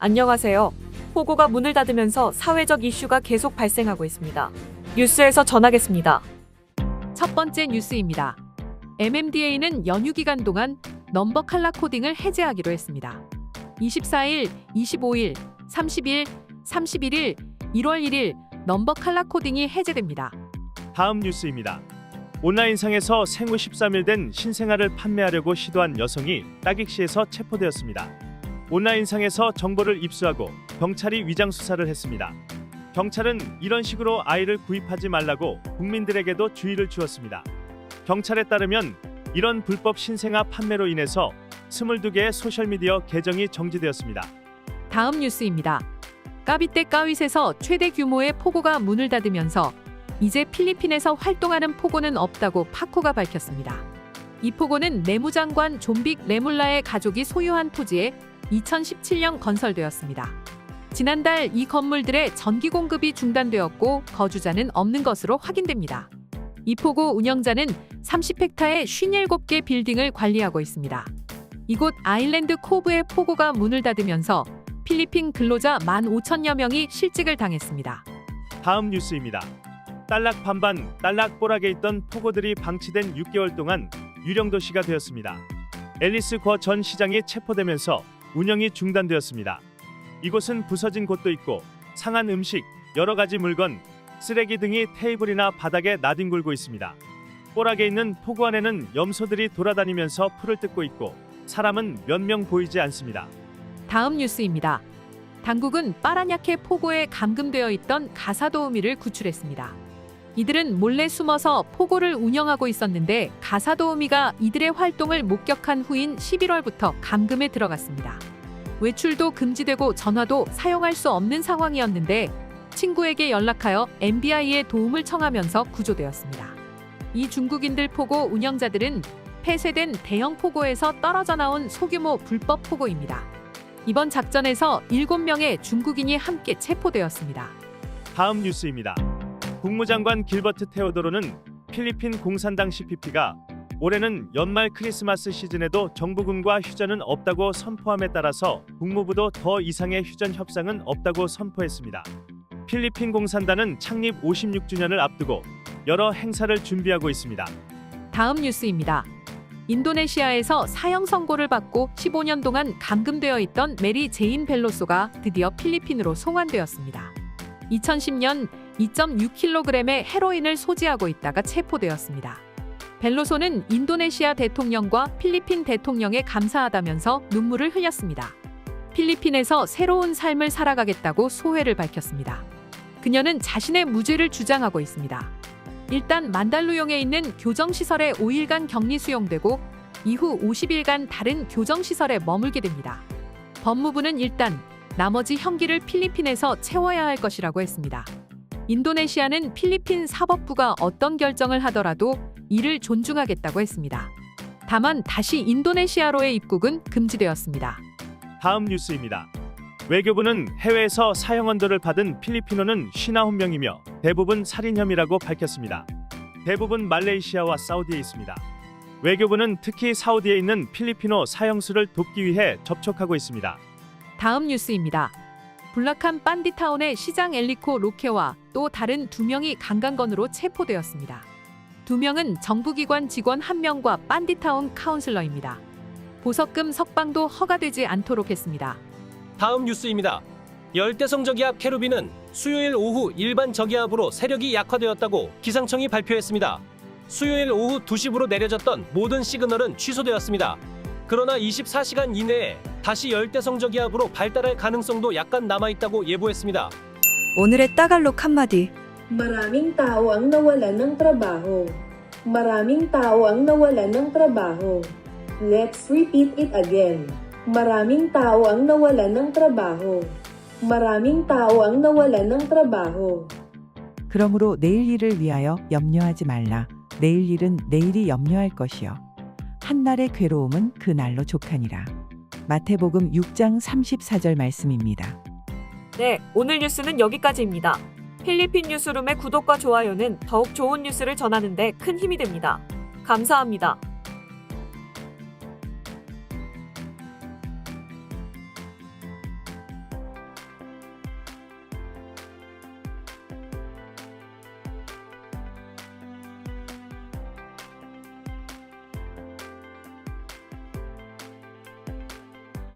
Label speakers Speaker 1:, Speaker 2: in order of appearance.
Speaker 1: 안녕하세요. 폭우가 문을 닫으면서 사회적 이슈가 계속 발생하고 있습니다. 뉴스에서 전하겠습니다.
Speaker 2: 첫 번째 뉴스입니다. MMDA는 연휴 기간 동안 넘버 칼라 코딩을 해제하기로 했습니다. 24일, 25일, 30일, 31일, 1월 1일 넘버 칼라 코딩이 해제됩니다.
Speaker 3: 다음 뉴스입니다. 온라인상에서 생후 13일 된 신생아를 판매하려고 시도한 여성이 따객시에서 체포되었습니다. 온라인상에서 정보를 입수하고 경찰이 위장 수사를 했습니다. 경찰은 이런 식으로 아이를 구입하지 말라고 국민들에게도 주의를 주었습니다. 경찰에 따르면 이런 불법 신생아 판매로 인해서 22개의 소셜미디어 계정이 정지되었습니다.
Speaker 2: 다음 뉴스입니다. 까비떼 까윗에서 최대 규모의 포고가 문을 닫으면서 이제 필리핀에서 활동하는 포고는 없다고 파코가 밝혔습니다. 이 포고는 내무장관 존빅 레물라의 가족이 소유한 토지에 2017년 건설되었습니다. 지난달 이 건물들의 전기 공급이 중단되었고 거주자는 없는 것으로 확인됩니다. 이 포고 운영자는 30헥타의 57개 빌딩을 관리하고 있습니다. 이곳 아일랜드 코브의 포고가 문을 닫으면서 필리핀 근로자 15,000여 명이 실직을 당했습니다.
Speaker 3: 다음 뉴스입니다. 딸락 반반, 딸락 뽀락에 있던 포고들이 방치된 6개월 동안 유령도시가 되었습니다. 앨리스 거 전 시장이 체포되면서 운영이 중단되었습니다. 이곳은 부서진 곳도 있고 상한 음식, 여러 가지 물건, 쓰레기 등이 테이블이나 바닥에 나뒹굴고 있습니다. 뽀락에 있는 포구 안에는 염소들이 돌아다니면서 풀을 뜯고 있고 사람은 몇 명 보이지 않습니다.
Speaker 2: 다음 뉴스입니다. 당국은 빠라냐케 포고에 감금되어 있던 가사도우미를 구출했습니다. 이들은 몰래 숨어서 포고를 운영하고 있었는데 가사도우미가 이들의 활동을 목격한 후인 11월부터 감금에 들어갔습니다. 외출도 금지되고 전화도 사용할 수 없는 상황이었는데 친구에게 연락하여 MBI의 도움을 청하면서 구조되었습니다. 이 중국인들 포고 운영자들은 폐쇄된 대형 포고에서 떨어져 나온 소규모 불법 포고입니다. 이번 작전에서 7명의 중국인이 함께 체포되었습니다.
Speaker 3: 다음 뉴스입니다. 국무장관 길버트 테오도로는 필리핀 공산당 CPP가 올해는 연말 크리스마스 시즌에도 정부군과 휴전은 없다고 선포함에 따라서 국무부도 더 이상의 휴전 협상은 없다고 선포했습니다. 필리핀 공산당은 창립 56주년을 앞두고 여러 행사를 준비하고 있습니다.
Speaker 2: 다음 뉴스입니다. 인도네시아에서 사형 선고를 받고 15년 동안 감금되어 있던 메리 제인 벨로소가 드디어 필리핀으로 송환되었습니다. 2010년 2.6kg의 헤로인을 소지하고 있다가 체포되었습니다. 벨로소는 인도네시아 대통령과 필리핀 대통령에 감사하다면서 눈물을 흘렸습니다. 필리핀에서 새로운 삶을 살아가겠다고 소회를 밝혔습니다. 그녀는 자신의 무죄를 주장하고 있습니다. 일단 만달루용에 있는 교정시설에 5일간 격리 수용되고 이후 50일간 다른 교정시설에 머물게 됩니다. 법무부는 일단 나머지 형기를 필리핀에서 채워야 할 것이라고 했습니다. 인도네시아는 필리핀 사법부가 어떤 결정을 하더라도 이를 존중하겠다고 했습니다. 다만 다시 인도네시아로의 입국은 금지되었습니다.
Speaker 3: 다음 뉴스입니다. 외교부는 해외에서 사형 언도를 받은 필리피노는 59명이며 대부분 살인 혐의라고 밝혔습니다. 대부분 말레이시아와 사우디에 있습니다. 외교부는 특히 사우디에 있는 필리피노 사형수를 돕기 위해 접촉하고 있습니다.
Speaker 2: 다음 뉴스입니다. 불락한 반디타운의 시장 엘리코 로케와 또 다른 2명이 강간건으로 체포되었습니다. 2명은 정부기관 직원 1명과 반디타운 카운슬러입니다. 보석금 석방도 허가되지 않도록 했습니다.
Speaker 4: 다음 뉴스입니다. 열대성 저기압 케루비는 수요일 오후 일반 저기압으로 세력이 약화되었다고 기상청이 발표했습니다. 수요일 오후 2시부로 내려졌던 모든 시그널은 취소되었습니다. 그러나 24시간 이내에 다시 열대성 저기압으로 발달할 가능성도 약간 남아있다고 예보했습니다.
Speaker 5: 오늘의 따갈록 한마디.
Speaker 6: Maraming tao ang nawalan ng trabaho. Maraming tao ang nawalan ng trabaho. Let's repeat it again. Maraming tao ang nawalan ng trabaho. Maraming tao ang nawalan ng trabaho.
Speaker 7: 그러므로 내일 일을 위하여 염려하지 말라. 내일 일은 내일이 염려할 것이요. 한날의 괴로움은 그 날로 족하니라. 마태복음 6장 34절 말씀입니다.
Speaker 1: 네, 오늘 뉴스는 여기까지입니다. 필리핀 뉴스룸의 구독과 좋아요는 더욱 좋은 뉴스를 전하는 데 큰 힘이 됩니다. 감사합니다.